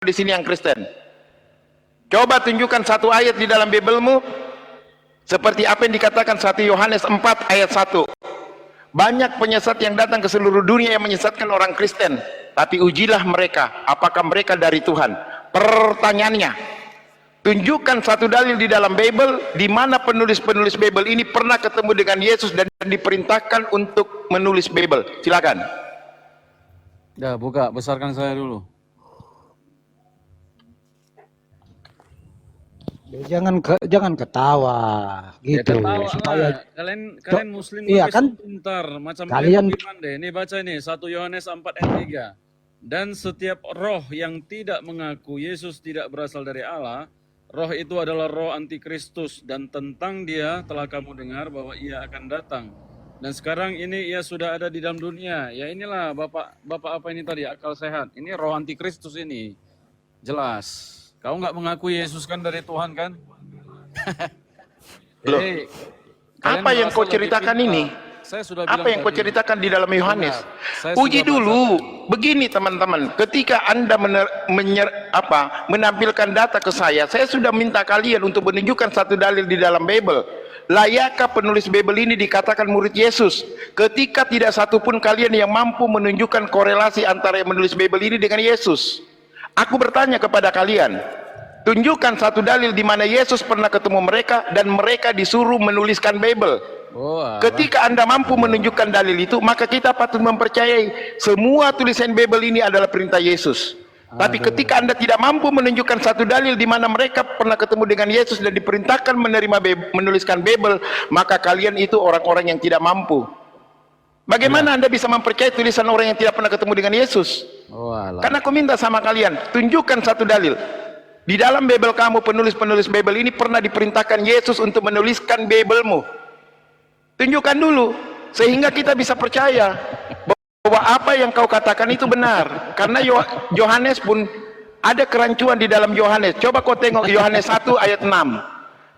di sini yang Kristen? Coba tunjukkan satu ayat di dalam Biblemu seperti apa yang dikatakan 1 Yohanes 4 ayat 1. Banyak penyesat yang datang ke seluruh dunia yang menyesatkan orang Kristen, tapi ujilah mereka apakah mereka dari Tuhan. Pertanyaannya, tunjukkan satu dalil di dalam Bible di mana penulis-penulis Bible ini pernah ketemu dengan Yesus dan diperintahkan untuk menulis Bible. Silakan. Ya, buka, besarkan saya dulu. Jangan ketawa Ya, gitu ketawa supaya lah. Kalian muslim iya lebih kan pintar macam kalian deh. Ini baca ini 1 Yohanes 4 ayat 3. Dan setiap roh yang tidak mengaku Yesus tidak berasal dari Allah, roh itu adalah roh antikristus, dan tentang dia telah kamu dengar bahwa ia akan datang. Dan sekarang ini ia sudah ada di dalam dunia. Ya inilah Bapak apa ini tadi, akal sehat. Ini roh antikristus ini. Jelas. Kau nggak mengaku Yesus kan dari Tuhan kan? Loh, Hey, kalian apa yang merasa kau lebih ceritakan pintar. ini? Saya sudah Apa bilang yang kau tadi. ceritakan di dalam Yohanes? Benar. Saya Uji sudah dulu. bacakan. Begini teman-teman, ketika Anda menampilkan data ke saya sudah minta kalian untuk menunjukkan satu dalil di dalam Bible. Layakkah penulis Bible ini dikatakan murid Yesus? Ketika tidak satupun kalian yang mampu menunjukkan korelasi antara yang menulis Bible ini dengan Yesus. Aku bertanya kepada kalian, tunjukkan satu dalil di mana Yesus pernah ketemu mereka dan mereka disuruh menuliskan Bible. Oh, alah. Ketika Anda mampu menunjukkan dalil itu, maka kita patut mempercayai semua tulisan Bible ini adalah perintah Yesus. Tapi ketika Anda tidak mampu menunjukkan satu dalil di mana mereka pernah ketemu dengan Yesus dan diperintahkan menuliskan Bible, maka kalian itu orang-orang yang tidak mampu. Bagaimana Anda bisa mempercayai tulisan orang yang tidak pernah ketemu dengan Yesus? Oh, alah. Karena aku minta sama kalian, tunjukkan satu dalil. Di dalam Bible kamu, penulis-penulis Bible ini pernah diperintahkan Yesus untuk menuliskan Biblemu. Tunjukkan dulu, sehingga kita bisa percaya bahwa apa yang kau katakan itu benar. Karena Yohanes pun ada kerancuan di dalam Yohanes. Coba kau tengok Yohanes 1 ayat 6.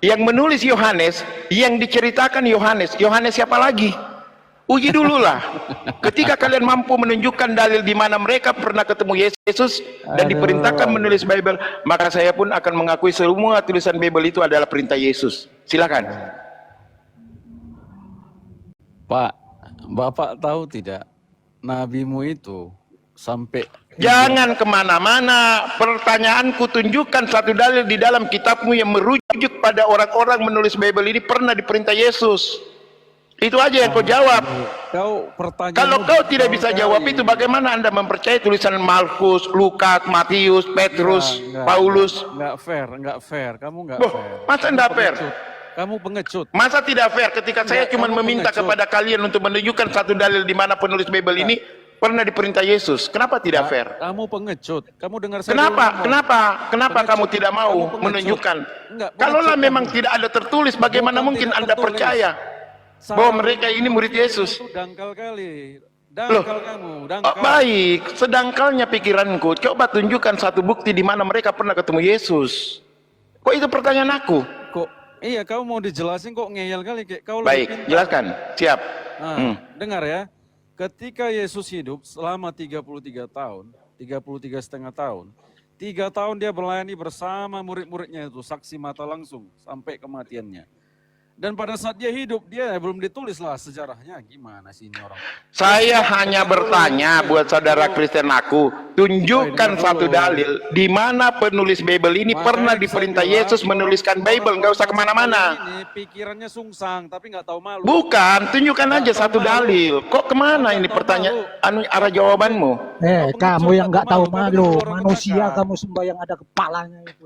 Yang menulis Yohanes, yang diceritakan Yohanes. Yohanes siapa lagi? Uji dululah. Ketika kalian mampu menunjukkan dalil di mana mereka pernah ketemu Yesus dan diperintahkan menulis Bible, maka saya pun akan mengakui semua tulisan Bible itu adalah perintah Yesus. Silakan. Pak, Bapak tahu tidak, nabimu itu sampai Jangan kemana-mana. Pertanyaanku, tunjukkan satu dalil di dalam kitabmu yang merujuk pada orang-orang menulis Bible ini pernah diperintah Yesus. Itu aja yang kau jawab. Kalau kau tidak bisa jawab itu, bagaimana Anda mempercayai tulisan Markus, Lukas, Matius, Petrus, Paulus? Enggak fair. Kamu enggak fair. Masa enggak fair? Kamu pengecut. Masa tidak fair ketika saya cuma meminta kepada kalian untuk menunjukkan satu dalil di mana penulis Bible ini pernah diperintah Yesus? Kenapa tidak fair? Kamu pengecut. Kamu dengar saya. Kenapa kamu tidak mau menunjukkan? Kalaulah memang tidak ada tertulis, bagaimana mungkin Anda percaya bahwa mereka ini murid Yesus? Dangkal kali. Loh, baik, sedangkalnya pikiranku. Coba tunjukkan satu bukti di mana mereka pernah ketemu Yesus. Kok itu pertanyaan aku? Kok iya, kau mau dijelasin kok ngeyel kali, kayak kau baik, jelaskan. Siap. Dengar ya. Ketika Yesus hidup selama 33 tahun, 33,5 tahun, 3 tahun dia melayani bersama murid-muridnya itu, saksi mata langsung sampai kematiannya. Dan pada saat dia hidup, dia belum ditulis lah sejarahnya. Gimana sih ini orang? Saya hanya bertanya buat saudara Kristen aku, tunjukkan satu dalil di mana penulis Bible ini pernah diperintah Yesus menuliskan Bible. Nggak usah kemana-mana. Ini pikirannya sungsang, tapi nggak tahu malu. Bukan, tunjukkan aja satu dalil. Kok kemana ini pertanyaan, arah jawabanmu? kamu yang nggak tahu malu, manusia kamu semua yang ada kepalanya itu.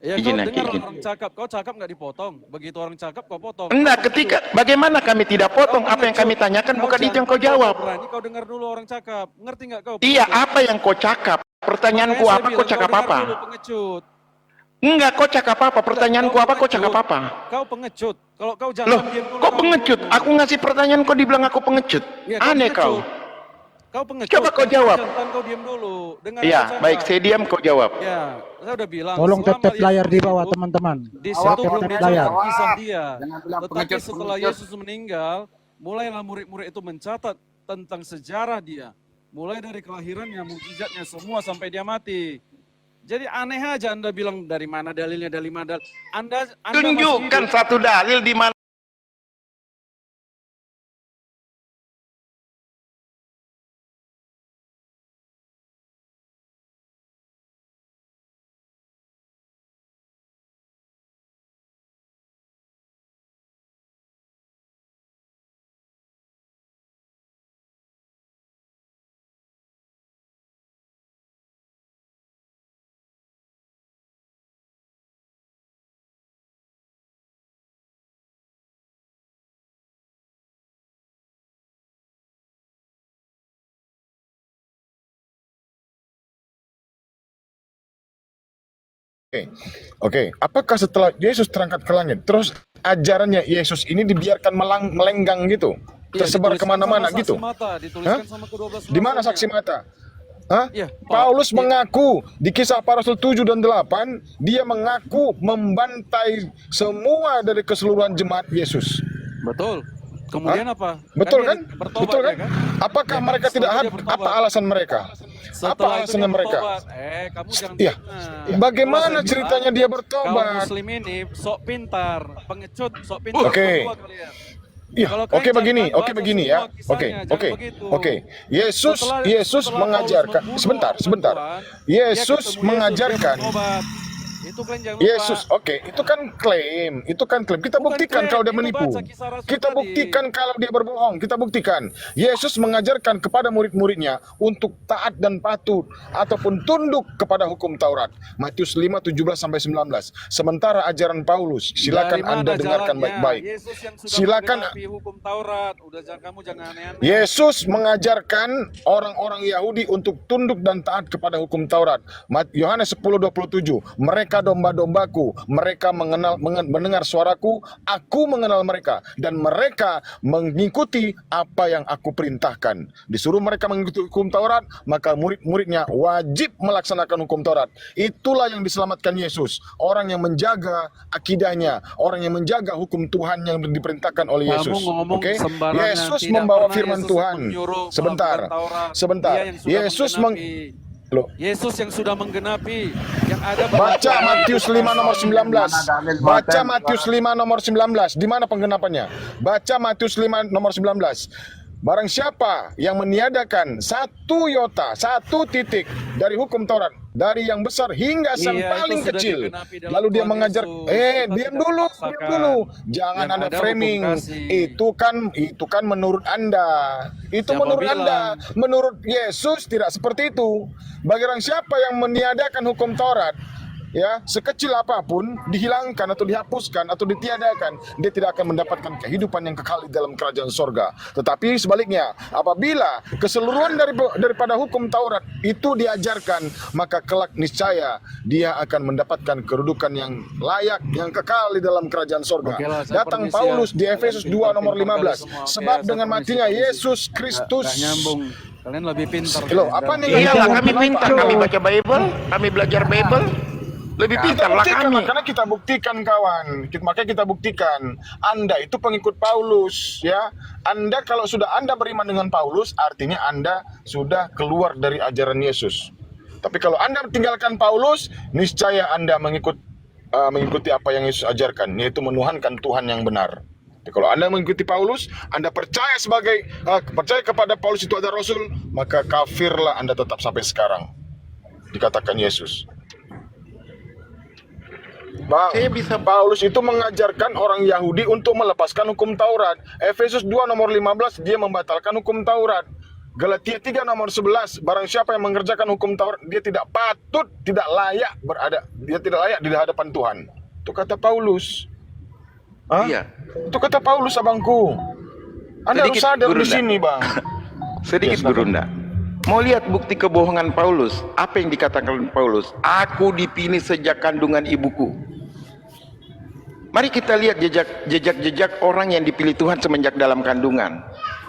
Ya, kau dengar orang cakap, kau cakap nggak dipotong. Begitu orang cakap, kau potong. Enggak, bagaimana kami tidak potong? Apa yang kami tanyakan bukan itu yang kau jawab. Berani kau dengar dulu orang cakap, ngerti nggak kau? Iya, apa yang kau cakap? Pertanyaanku apa, kau cakap apa? Pengecut. Enggak, kau cakap apa? Pertanyaanku apa, kau cakap apa? Kau pengecut. Kalau kau jangan diam dulu. Kok pengecut? Aku ngasih pertanyaan kau dibilang aku pengecut. Aneh kau. Kau pengecut. Coba kau jawab. Kau diam dulu. Iya, baik, saya diam, kau jawab. Ya, saya udah bilang. Tolong tap layar di bawah, teman-teman. Di situ belum layar. kisah dia. Tetapi setelah Yesus meninggal, mulailah murid-murid itu mencatat tentang sejarah dia. Mulai dari kelahirannya, mukjizatnya, semua sampai dia mati. Jadi aneh aja Anda bilang dari mana dalilnya, dari mana dalil. Anda Tunjukkan masih satu dalil di mana Oke. Apakah setelah Yesus terangkat ke langit, terus ajarannya Yesus ini dibiarkan melenggang gitu, tersebar kemana-mana gitu? Dituliskan sama ke-12 Di mana saksi mata? Hah? Iya, Paulus mengaku di Kisah Para Rasul 7 dan 8, dia mengaku membantai semua dari keseluruhan jemaat Yesus. Betul. Kemudian apa? Betul dia kan? bertobat, Betul kan? ya kan? Apakah mereka tidak Setelah dia apa bertobat. alasan mereka? Apa Setelah itu alasannya dia mereka? bertobat. Kamu jangan Iya. fitnah. Bagaimana Kalau saya ceritanya bilang, dia kaum bertobat? muslim ini sok pintar, pengecut, sok pintar. Oke. Berdua kalian. Iya, Kalau oke kalian begini, jangan oke baca begini semua ya. kisahnya, Oke, jangan oke. begitu. Oke. Yesus Setelah mengajarkan Paulus sebentar, membunuh sebentar. Tuhan, Yesus dia ketemu mengajarkan dia bertobat. Itu kalian jangan lupa. Yesus, oke, itu kan klaim, itu kan klaim. Kita Bukan buktikan klaim, kalau dia itu menipu. baca kisah Rasul Kita tadi. buktikan kalau dia berbohong. Kita buktikan. Yesus mengajarkan kepada murid-muridnya untuk taat dan patuh ataupun tunduk kepada hukum Taurat. Matius 5, 17 sampai 19. Sementara ajaran Paulus, silakan Dari mana Anda dengarkan jalannya? baik-baik. Yesus yang sudah Silakan. menggenapi hukum Taurat. Kamu jangan aneh-aneh. Yesus mengajarkan orang-orang Yahudi untuk tunduk dan taat kepada hukum Taurat. Yohanes 10:27, mereka domba-dombaku, mereka mendengar suaraku, aku mengenal mereka, dan mereka mengikuti apa yang aku perintahkan. Disuruh mereka mengikuti hukum Taurat, maka murid-muridnya wajib melaksanakan hukum Taurat. Itulah yang diselamatkan Yesus, orang yang menjaga akidahnya, orang yang menjaga hukum Tuhan yang diperintahkan oleh Yesus. ngomong Oke? sembarangan, Yesus tidak membawa pernah firman Yesus Tuhan. menyuruh Sebentar, melakukan Taurat. sebentar. Dia yang sudah Yesus menggenapi. Loh, Yesus yang sudah menggenapi yang ada pada baca Taurat. Matius 5 nomor 19. Baca Matius 5 nomor 19. Di mana penggenapannya? Baca Matius 5 nomor 19. Barang siapa yang meniadakan satu iota, satu titik dari hukum Taurat, dari yang besar hingga yang Iya, paling itu sudah kecil, digenapi dalam lalu dia Tuhan mengajar, Yesus. Kita diam tidak dulu, memaksakan. diam dulu, jangan Yang Anda ada framing. hukum kasih. Itu kan menurut Anda. Itu Siapa menurut bilang? Anda. Menurut Yesus tidak seperti itu. Bagi orang siapa yang meniadakan hukum Taurat, ya, sekecil apapun dihilangkan atau dihapuskan atau ditiadakan, dia tidak akan mendapatkan kehidupan yang kekal di dalam kerajaan sorga. Tetapi sebaliknya, apabila keseluruhan daripada hukum Taurat itu diajarkan, maka kelak niscaya dia akan mendapatkan kedudukan yang layak, yang kekal di dalam kerajaan sorga. Oke lah, saya Datang permisi Paulus ya. di Efesus 2 nomor 15. Semua. Oke, Sebab saya dengan permisi, matinya permisi. Yesus Kristus. Nggak nyambung. Kalian lebih pintar. Loh, apa nih? iyalah Kenapa? kami pintar, kami baca Bible, kami belajar Bible. Lebih pintar lah kami. Karena kita buktikan kawan, makanya kita buktikan Anda itu pengikut Paulus, ya. Anda kalau sudah Anda beriman dengan Paulus, artinya Anda sudah keluar dari ajaran Yesus. Tapi kalau Anda tinggalkan Paulus, niscaya Anda mengikuti apa yang Yesus ajarkan, yaitu menuhankan Tuhan yang benar. Jadi kalau Anda mengikuti Paulus, Anda percaya percaya kepada Paulus itu ada Rasul, maka kafirlah Anda tetap sampai sekarang. Dikatakan Yesus. Paulus itu mengajarkan orang Yahudi untuk melepaskan hukum Taurat. Efesus 2 nomor 15 dia membatalkan hukum Taurat. Galatia 3 nomor 11, barang siapa yang mengerjakan hukum Taurat, dia tidak patut, tidak layak dia tidak layak di hadapan Tuhan. Itu kata Paulus. Hah? Iya. Itu kata Paulus, abangku. Anda harus Sedikit, sadar di Gurunda. sini, Bang. Sedikit Gurunda. Mau lihat bukti kebohongan Paulus? Apa yang dikatakan Paulus? Aku dipilih sejak kandungan ibuku. Mari kita lihat jejak orang yang dipilih Tuhan semenjak dalam kandungan.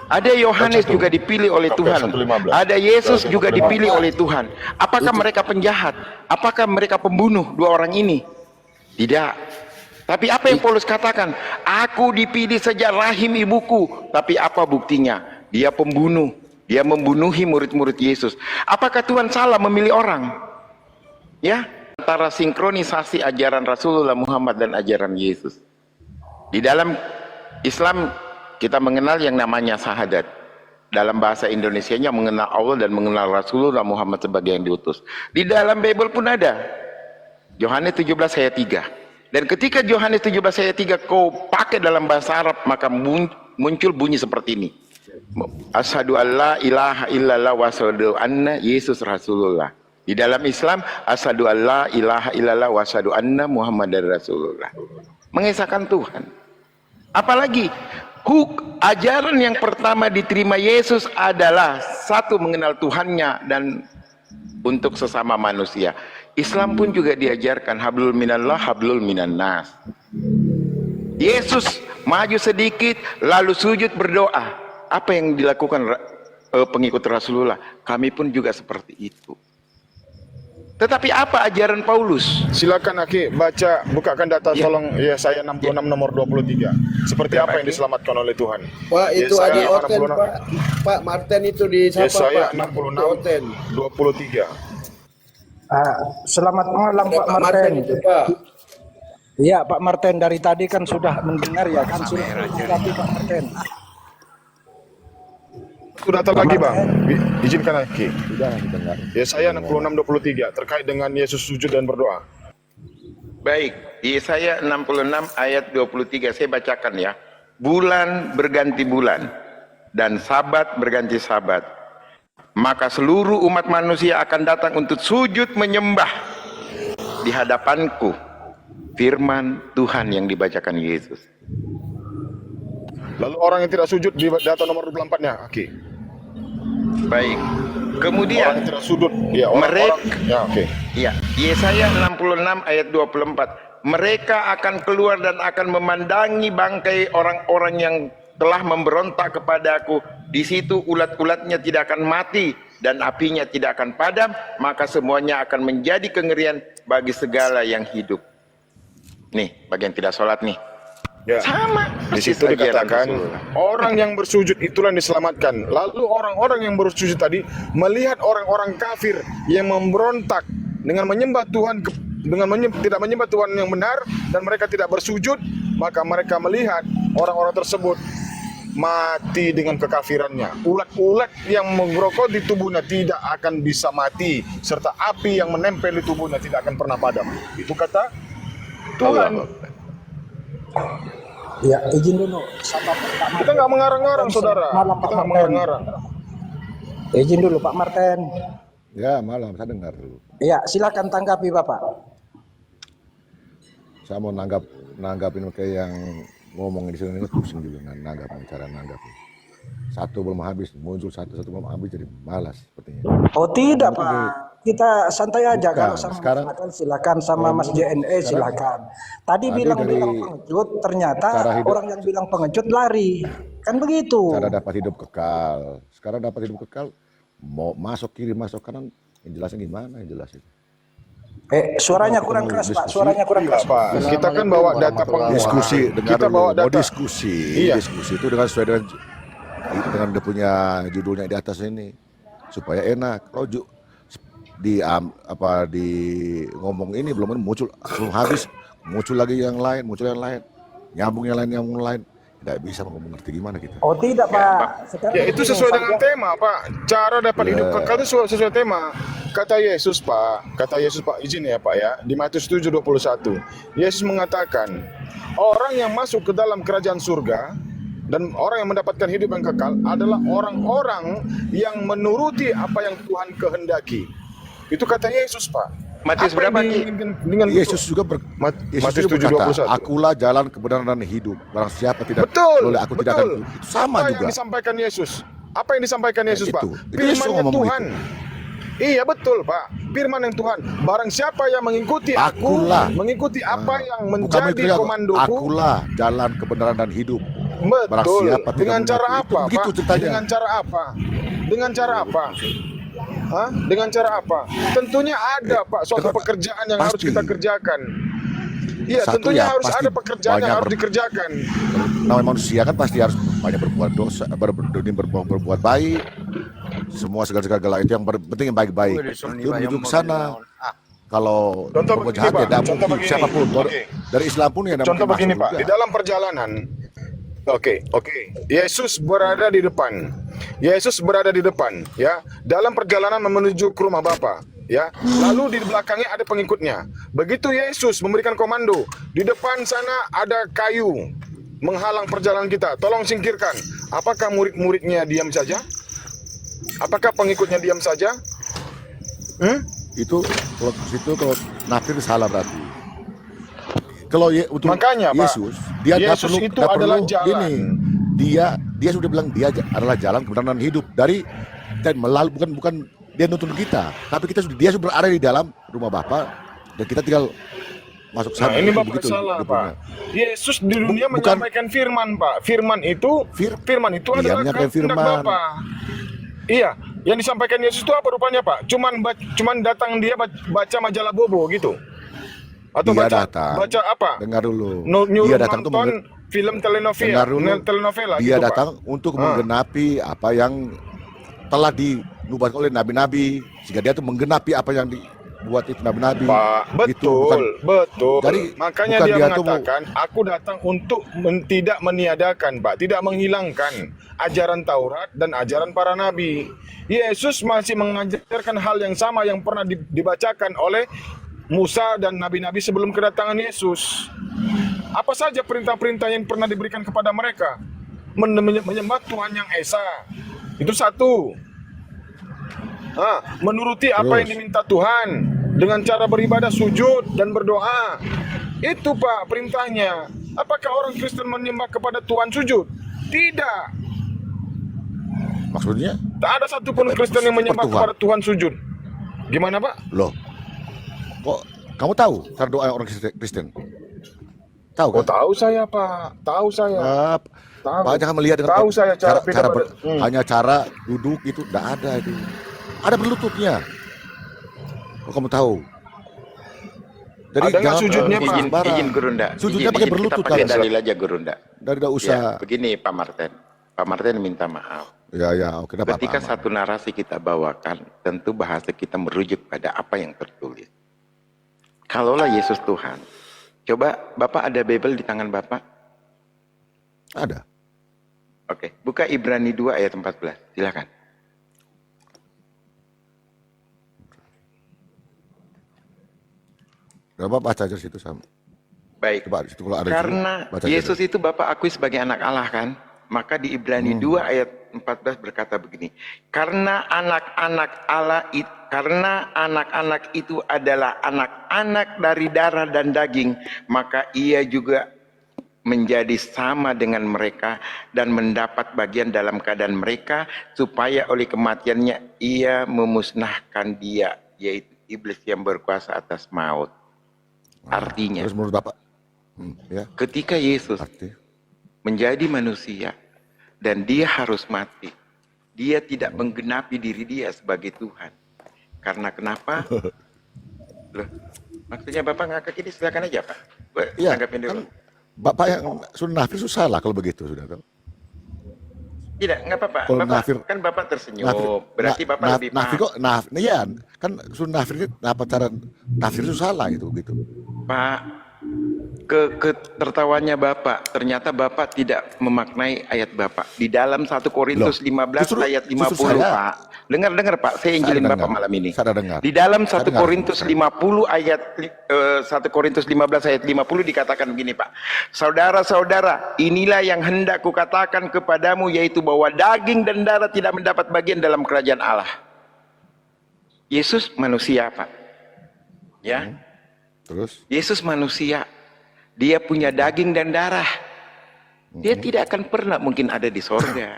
Ada Yohanes juga dipilih oleh Tuhan. Ada Yesus juga dipilih oleh Tuhan. Apakah mereka penjahat? Apakah mereka pembunuh dua orang ini? Tidak. Tapi apa yang Paulus katakan? Aku dipilih sejak rahim ibuku. Tapi apa buktinya? Dia pembunuh. Dia membunuhi murid-murid Yesus. Apakah Tuhan salah memilih orang? Ya, antara sinkronisasi ajaran Rasulullah Muhammad dan ajaran Yesus. Di dalam Islam kita mengenal yang namanya syahadat. Dalam bahasa Indonesianya mengenal Allah dan mengenal Rasulullah Muhammad sebagai yang diutus. Di dalam Bible pun ada. Yohanes 17 ayat 3. Dan ketika Yohanes 17 ayat 3 kau pakai dalam bahasa Arab, maka muncul bunyi seperti ini. Asyhadu alla ilaha illallah wa asyhadu anna Yesus Rasulullah. Di dalam Islam, asyhadu alla ilaha illallah wa asyhadu anna Muhammadar Rasulullah. Mengesahkan Tuhan. Apalagi ajaran yang pertama diterima Yesus adalah satu, mengenal Tuhannya dan untuk sesama manusia. Islam pun juga diajarkan hablul minallah hablul minannas. Yesus maju sedikit lalu sujud berdoa. Apa yang dilakukan pengikut Rasulullah? Kami pun juga seperti itu. Tetapi apa ajaran Paulus? Silakan Aki baca, bukakan data tolong Yesaya 66 nomor 23. Seperti apa yang diselamatkan oleh Tuhan? Pak, itu Yesaya ada Oten, 66. Pak. Pak Martin itu di siapa, Yesaya Pak? 66 23. Selamat malam Ada Pak Pak Martin Martin. itu, Pak. Iya Pak Martin, dari tadi kan sudah mendengar ya kan, sudah menanggapi Pak Martin. Itu data lagi Bang, izinkan Aki. Yesaya 66 23 terkait dengan Yesus sujud dan berdoa. Baik, Yesaya 66 ayat 23 saya bacakan ya. Bulan berganti bulan dan sabat berganti sabat. Maka seluruh umat manusia akan datang untuk sujud menyembah di hadapanku. Firman Tuhan yang dibacakan Yesus. Lalu orang yang tidak sujud di data nomor 24-nya, Aki. Baik. Orang Kemudian yang tidak sujud, ya orang-orang. Ya, oke. ya, Yesaya 66 ayat 24. Mereka akan keluar dan akan memandangi bangkai orang-orang yang telah memberontak kepadaku. Di situ ulat-ulatnya tidak akan mati dan apinya tidak akan padam, maka semuanya akan menjadi kengerian bagi segala yang hidup. Nih, bagian tidak sholat nih. Ya. Sama. Di persis situ ajaran dikatakan Rasulullah. orang yang bersujud itulah yang diselamatkan. Lalu orang-orang yang bersujud tadi melihat orang-orang kafir yang memberontak dengan menyembah Tuhan tidak menyembah Tuhan yang benar dan mereka tidak bersujud, maka mereka melihat orang-orang tersebut mati dengan kekafirannya. Ulat-ulat yang menggerogoti di tubuhnya tidak akan bisa mati, serta api yang menempel di tubuhnya tidak akan pernah padam. Itu kata Tuhan. Ya, izin dulu. Sahabat Pak Martin. Kita nggak mengarang-arang, saudara. Malam, Kita Pak nggak Martin. mengarang-arang. Izin dulu Pak Martin. Ya, malam saya dengar dulu. Ya, silakan tanggapi Bapak. Saya mau nanggapin kayak yang ngomong di sini, pusing juga nanggapin, cara nanggapin. Satu belum habis, muncul satu belum habis, jadi malas sepertinya. Oh tidak Pak, kita santai aja. Bukan, Kalau sama sekarang- Mas Adel silakan, sama Mas JNE silakan. Tadi bilang dari pengecut, ternyata cara hidup- orang yang bilang pengecut lari, kan begitu. Cara dapat hidup kekal. Sekarang dapat hidup kekal, mau masuk kiri, masuk kanan, yang jelasnya gimana yang jelasin? Suaranya kurang keras Pak, suaranya kurang Iya, keras. Pak. Kita kan bawa data penguasa. Diskusi, dengar Kita dulu. bawa Mau data. diskusi. Iya. Diskusi itu dengan sesuai dengan dia punya judulnya di atas ini supaya enak. Kalau di ngomong ini belum muncul habis, muncul lagi yang lain, nyambung yang lain. Tidak bisa mengerti gimana kita. Oh tidak Pak. Sekarang Ya itu begini, sesuai dengan saya- tema, Pak. Cara dapat hidup kekal itu sesuai tema. Kata Yesus, Pak, izin ya, Pak ya. Di Matius 7:21, Yesus mengatakan, orang yang masuk ke dalam kerajaan surga dan orang yang mendapatkan hidup yang kekal adalah orang-orang yang menuruti apa yang Tuhan kehendaki. Itu kata Yesus, Pak. Matius Apa yang berapa, Ki? diinginkan dengan Yesus juga Matius Yesus juga 7:21. berkata, akulah jalan kebenaran dan hidup. Barang siapa tidak Betul, oleh aku tidak akan. betul. Itu sama Apa juga. yang disampaikan Yesus? Apa yang disampaikan Yesus, Pak? itu. Itu Yesus Firman-Nya ngomong Tuhan. Iya betul, Pak. Firman yang Tuhan. Barang siapa yang mengikuti aku, Akulah. mengikuti apa yang Bukan menjadi begitu, komandoku, akulah jalan kebenaran dan hidup. Barang betul. siapa tidak Dengan cara mengikuti. apa, Itu begitu Pak? ceritanya. Dengan cara apa? Dengan cara apa? Hah? Dengan cara apa? Tentunya ada, Pak, suatu pekerjaan yang harus pasti. kita kerjakan. Iya, Satu tentunya ya, harus pasti ada pekerjaan yang banyak harus dikerjakan. Namanya manusia kan pasti harus banyak berbuat dosa, berbuat baik. Semua segala itu yang penting yang baik-baik. Itu menuju ke sana. kalau Contoh berbuat begini, jahat ya Pak. tidak Contoh mungkin begini. siapapun. Oke. Dari Islam pun ya tidak Contoh mungkin begini masuk Pak, juga. di dalam perjalanan, oke, Yesus berada di depan. Yesus berada di depan, ya. Dalam perjalanan menuju ke rumah Bapa, ya. Lalu di belakangnya ada pengikutnya. Begitu Yesus memberikan komando, di depan sana ada kayu menghalang perjalanan kita. Tolong singkirkan. Apakah murid-muridnya diam saja? Apakah pengikutnya diam saja? Itu kalau situ kalau nafsir salah berarti. Kalau untuk Makanya, Pak, Yesus, dia nggak Yesus perlu, itu nggak adalah perlu jalan. ini. Dia sudah bilang dia adalah jalan kebenaran dan hidup. Dan melalui bukan dia nuntun kita, tapi dia sudah berada di dalam rumah Bapa dan kita tinggal masuk sana. Nah, ini Itu Bapak begitu salah, hidupnya. Pak. Yesus di dunia Bukan- menyampaikan firman, Pak. Firman itu Dia adalah menyampaikan kehendak firman. Bapa. Iya, yang disampaikan Yesus itu apa rupanya, Pak? Cuman datang dia baca majalah Bobo gitu. Atau Dia baca datang. apa? Dengar dulu. Nyuruh Dia datang tuh nonton film dengar dulu. telenovela Dia gitu, datang Pak. untuk menggenapi apa yang telah dinubuatkan oleh nabi-nabi, sehingga dia tuh menggenapi apa yang dibuat itu nabi-nabi. Pak, Gitu, betul. Dari- Makanya bukan dia dia tuh mengatakan, aku datang untuk tidak meniadakan, Pak, tidak menghilangkan ajaran Taurat dan ajaran para nabi. Yesus masih mengajarkan hal yang sama yang pernah dibacakan oleh Musa dan nabi-nabi sebelum kedatangan Yesus. Apa saja perintah-perintah yang pernah diberikan kepada mereka? Menyembah Tuhan yang Esa. Itu satu. Menuruti apa yang diminta Tuhan dengan cara beribadah, sujud dan berdoa. Itu, Pak, perintahnya. Apakah orang Kristen menyembah kepada Tuhan sujud? Tidak. Maksudnya, Tak ada satupun Kristen yang menyembah Tuhan. kepada Tuhan sujud. Gimana, Pak? loh, kok kamu tahu cara doa orang Kristen? Tahu Oh, kan? tahu saya, Pak. Tahu saya. Tahu. Pak jangan melihat dengan Tahu saya cara hanya cara duduk itu tidak ada itu. Ada berlututnya. Kok kamu tahu? Jadi Ada nggak sujudnya, Pak? Izin Gurunda. Sujudnya Izin, pakai kita berlutut pakai kan? dalil aja Gurunda. Tidak usah. Ya, begini Pak Martin. Pak Martin minta maaf. Ya, oke, tidak Ketika apa-apa. satu narasi kita bawakan, tentu bahasa kita merujuk pada apa yang tertulis. Kalaulah Yesus Tuhan, coba Bapak ada Bible di tangan Bapak? Ada. Oke, buka Ibrani 2 ayat 14, silakan. Bapak baca aja situ sama. Baik, Coba situ kalau ada karena situ, baca aja. Yesus itu Bapak akui sebagai anak Allah kan? Maka di Ibrani 2 ayat 14 berkata begini, karena anak-anak itu adalah anak-anak dari darah dan daging, maka ia juga menjadi sama dengan mereka dan mendapat bagian dalam keadaan mereka, supaya oleh kematiannya ia memusnahkan dia, yaitu iblis yang berkuasa atas maut. Artinya, Terus menurut Bapak, ya, ketika Yesus arti. menjadi manusia dan dia harus mati, dia tidak menggenapi diri dia sebagai Tuhan. Karena kenapa? Loh, maksudnya Bapak ngakak ini, silakan aja Pak. Iya, Tanggapin dulu. kan Bapak yang sudah nafir susah lah kalau begitu sudah tahu. Tidak, nggak apa-apa. Kalau Bapak, nafir- kan Bapak tersenyum. Nafir- Berarti Bapak lebih nafir paham. kok iya kan sunnah nafir itu apa cara nafir itu salah gitu. Pak, ketertawaannya Bapak, ternyata Bapak tidak memaknai ayat Bapak. Di dalam 1 Korintus Loh, 15 justru- ayat justru 50, saya- Pak. Dengar Pak, saya injilin dengar. Bapak malam ini. Saya dengar. Di dalam 1 Saya dengar. Korintus 50 ayat 1 Korintus 15 ayat 50 dikatakan begini, Pak. Saudara-saudara, inilah yang hendak kukatakan kepadamu, yaitu bahwa daging dan darah tidak mendapat bagian dalam kerajaan Allah. Yesus manusia, Pak. Ya. Terus Yesus manusia, dia punya daging dan darah. Dia tidak akan pernah mungkin ada di sorga.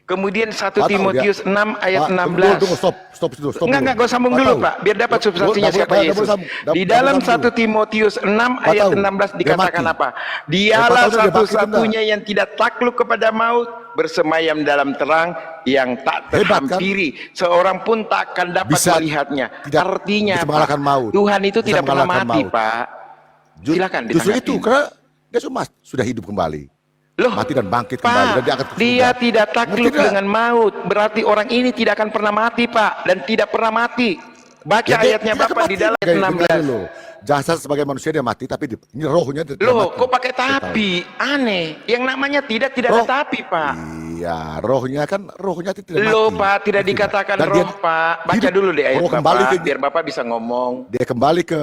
Kemudian 1 Pak, tahu Timotius 6 ayat Pak, 16. tunggu, stop dulu. Enggak, gue sambung dulu tahu. Pak, biar dapat substansinya Nggak siapa boleh Yesus. sambung. Di Nggak dalam boleh sambung. 1 Timotius 6 Nggak ayat tahu. 16 Dia dikatakan mati. apa? Pak Dialah tahu dia mati, satu-satunya yang tidak takluk kepada maut, bersemayam dalam terang yang tak Hebat, kan? terhampiri. Seorang pun tak akan dapat Bisa melihatnya. tidak- Artinya bisa Pak, mengalahkan maut. Tuhan itu Bisa tidak pernah mengalahkan mati, maut. Pak. Silakan Justru ditanggapi. itu karena dia sudah hidup kembali. Loh, Mati dan bangkit kembali dan diangkat Pak, ke dia surga. tidak takluk Tidak. dengan maut. Berarti orang ini tidak akan pernah mati, Pak, dan tidak pernah mati. Baca Ya, ayatnya dia Bapak di mati. dalam ayat Dengar 16. dulu. Jasad sebagai manusia dia mati, tapi ini rohnya tidak Loh, mati. kok pakai Kita tahu. tapi? Aneh. Yang namanya tidak ada Roh. tapi, Pak. Iya, rohnya tidak Loh, mati. Pak, tidak Tidak. dikatakan Dan roh, Pak. Baca hidup. dulu deh ayat Roh kembali Bapak, ke- biar Bapak bisa ngomong. Dia kembali ke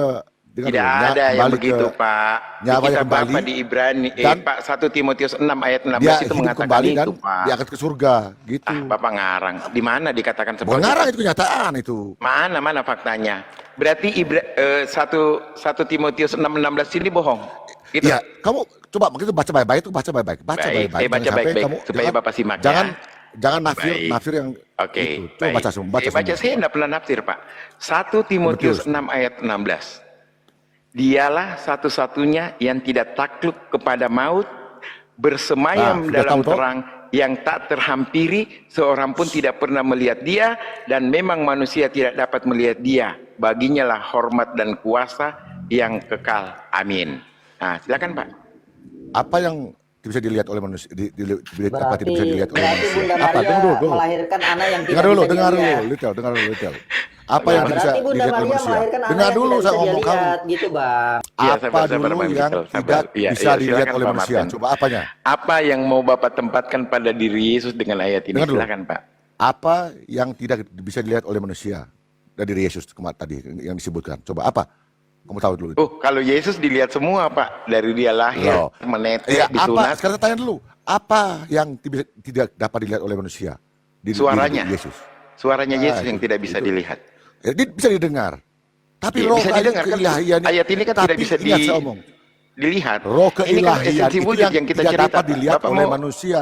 Tidak ada yang begitu, Pak. Di nyawanya kitab kembali. Bapak di Ibrani, Dan Pak, 1 Timotius 6 ayat 16 dia itu hidup mengatakan kembali dan itu, Pak. diangkat ke surga gitu. Ah, Bapak ngarang. Di mana dikatakan Bukan seperti ngarang, itu? itu kenyataan itu. Mana faktanya? Berarti 1 Timotius 6:16 ini bohong. Gitu. Iya, kamu coba begitu baca baik-baik itu baca baik-baik. Baca Baik, baik-baik. saya baca Jangan sampai baik-baik, kamu supaya Bapak simak ya. Jangan Baik. nafsir yang Oke. itu. Coba baik. baca semua, baca Saya baca, semua. saya tidak pernah nafsir, Pak. 1 Timotius 6 ayat 16. Dialah satu-satunya yang tidak takluk kepada maut, bersemayam Nah, sudah dalam tahu toh? terang yang tak terhampiri, seorang pun tidak pernah melihat dia, dan memang manusia tidak dapat melihat dia. Baginya lah hormat dan kuasa yang kekal. Amin. Nah, silakan Pak. Apa yang bisa dilihat oleh manusia apa tidak bisa dilihat oleh Berarti manusia? Bunda Apa? Maria Tunggu dulu. melahirkan anak yang tidak Dengar dulu, bisa dengar dilihat. dulu, dengar dulu. Apa Nah, yang bisa berarti Bunda dilihat oleh Maria manusia? melahirkan anak Dengar yang dulu tidak saya bisa ngomong kamu. dilihat, gitu Bang. Iya, Apa dulu Bang yang Michael, sabar. tidak Iya, bisa iya, dilihat silakan, oleh Pak manusia? Martin. Coba apanya? Apa yang mau Bapak tempatkan pada diri Yesus dengan ayat ini? Dengar dulu. Silakan Pak. Apa yang tidak bisa dilihat oleh manusia dari diri Yesus kemarin tadi yang disebutkan? Coba apa? Kamu tahu dulu. Oh, kalau Yesus dilihat semua Pak, dari dia lahir, Loh. menetes, Ya, apa? disunat, Sekarang tanya dulu. Apa yang tidak dapat dilihat oleh manusia? Di Suaranya. diri Yesus. suaranya Nah, Yesus yang itu- tidak bisa itu. dilihat. Ya, bisa didengar. Tapi Iya, roh bisa didengar kan? keilahian Ayat ini kan tapi tidak bisa ingat saya omong. dilihat. Roh Ini kan keilahian esensi itu wujud yang yang kita tidak cerita. dapat dilihat Bapak oleh mau- manusia.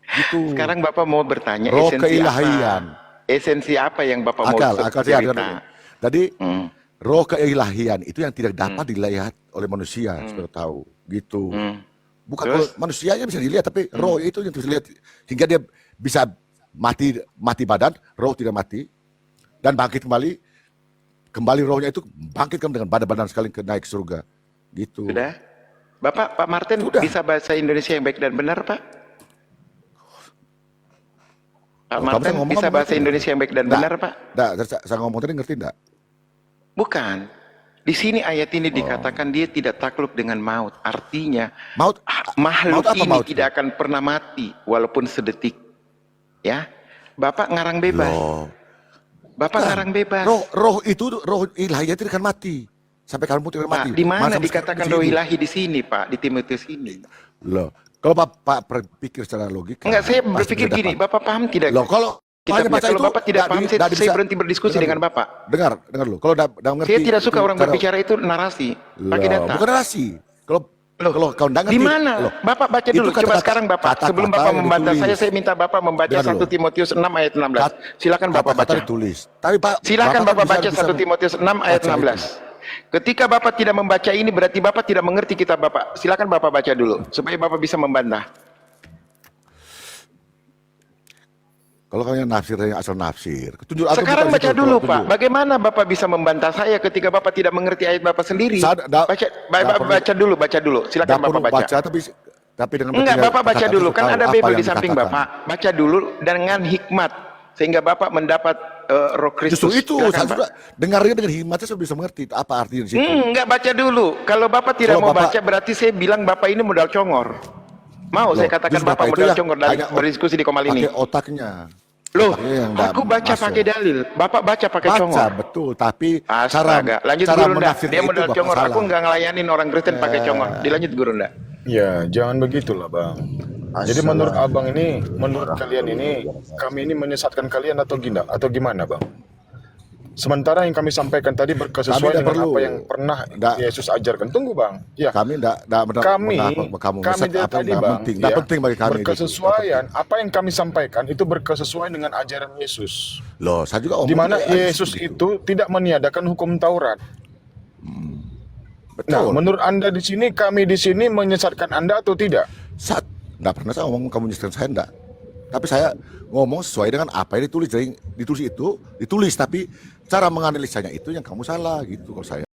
Gitu. Sekarang Bapak mau bertanya Roh esensi keilahian. apa? Esensi apa yang Bapak mau Akal saya dengar cerita? dulu. Jadi Hmm. roh keilahian itu yang tidak dapat dilihat oleh manusia, supaya tahu. Gitu. Hmm. Bukan Terus? kalau manusianya bisa dilihat, tapi roh itu yang bisa dilihat hingga dia bisa mati badan, roh tidak mati dan bangkit kembali rohnya itu bangkitkan dengan badan sekali naik ke surga. Gitu. Sudah? Pak Martin Sudah. bisa bahasa Indonesia yang baik dan benar, Pak? Pak Kalau kamu Martin ngomong, bisa kamu bahasa ngerti. Indonesia yang baik dan Nggak. benar, Pak? Saya ngomong tadi ngerti enggak? Bukan. Di sini ayat ini dikatakan dia tidak takluk dengan maut. Artinya Maut makhluk maut apa ini maut? tidak akan pernah mati walaupun sedetik. Ya. Bapak ngarang bebas. Loh. Bapak Bukan. ngarang bebas. Roh ilahi itu tidak akan mati. Sampai kamu tidak Pak, mati. di mana sampai dikatakan sekarang roh masih hidup. ilahi di sini, Pak? Di Timotius ini. Loh, kalau Bapak berpikir secara logika. Enggak, saya pasti berpikir tidak gini, dapat. Bapak paham tidak? Loh, kalau Kitabnya, baca kalau itu, Bapak tidak paham, saya bisa- berhenti berdiskusi dengar dengan dulu. Bapak. Dengar dulu. Kalau udah ngerti. Saya tidak suka itu orang cara- berbicara itu narasi, pakai Loh, data. bukan narasi. Kalau kau nggak ngerti. Di mana? loh, Bapak baca itu dulu. Coba kata-kata- sekarang Bapak. kata-kata Sebelum Bapak yang membantah ditulis. saya minta Bapak membaca Dengar 1 dulu. Timotius 6 ayat 16. Silakan Bapak Kata-kata baca. ditulis. Tapi Pak, Silakan Bapak bisa- baca bisa 1 Timotius 6 ayat baca 16. Ketika Bapak tidak membaca ini berarti Bapak tidak mengerti kitab Bapak. Silakan Bapak baca dulu supaya Bapak bisa membantah. Kalau kalian nafsirnya asal nafsir. Tunjuk, aku Sekarang bukan baca situ, dulu tunjuk. Pak. Bagaimana Bapak bisa membantah saya ketika Bapak tidak mengerti ayat Bapak sendiri? Baca dulu. Silakan Nggak perlu Bapak baca. tapi dengan Enggak, bertanya- Bapak baca kata-kata dulu. itu Kan tahu ada apa Bible yang di samping dikatakan. Bapak. Baca dulu dengan hikmat sehingga Bapak mendapat roh Kristus. Justru itu, Silakan, saya Pak. sudah dengarnya dengan hikmat, saya sudah bisa mengerti apa artinya di situ. Enggak baca dulu. Kalau Bapak tidak Kalau mau Bapak- baca berarti saya bilang Bapak ini modal congor. Mau saya Loh, katakan justru Bapak itu modal yang congor dari hanya berdiskusi di Komal ini. Pakai otaknya. Loh, Otaknya yang nggak aku baca masuk. pakai dalil. Bapak baca pakai Baca congor. betul, tapi Astaga. Lanjut cara Guru Nda. menafsirnya Dia itu modal Bapak congor. salah. Aku nggak ngelayanin orang Kristen pakai congor. Dilanjut Guru Nda. Ya, jangan begitulah, Bang. Jadi menurut Abang ini, menurut kalian ini, kami ini menyesatkan kalian atau gimana, Bang? Sementara yang kami sampaikan tadi berkesesuaian Kami tidak dengan perlu. apa yang pernah Nggak. Yesus ajarkan. Tunggu, Bang. Ya. Kami tidak Kami kamu dari apa tadi, yang Bang, penting, ya, penting bagi kami. berkesesuaian. Apa yang kami sampaikan itu berkesesuaian dengan ajaran Yesus. Loh, saya juga Di mana juga Yesus begitu. itu tidak meniadakan hukum Taurat. Nah, Betul. menurut Anda di sini, kami di sini menyesatkan Anda atau tidak? Nggak pernah saya ngomong kamu nyesatkan saya, enggak. Tapi saya ngomong sesuai dengan apa yang ditulis. Jadi ditulis itu, ditulis, tapi cara menganalisanya itu yang kamu salah gitu kalau saya.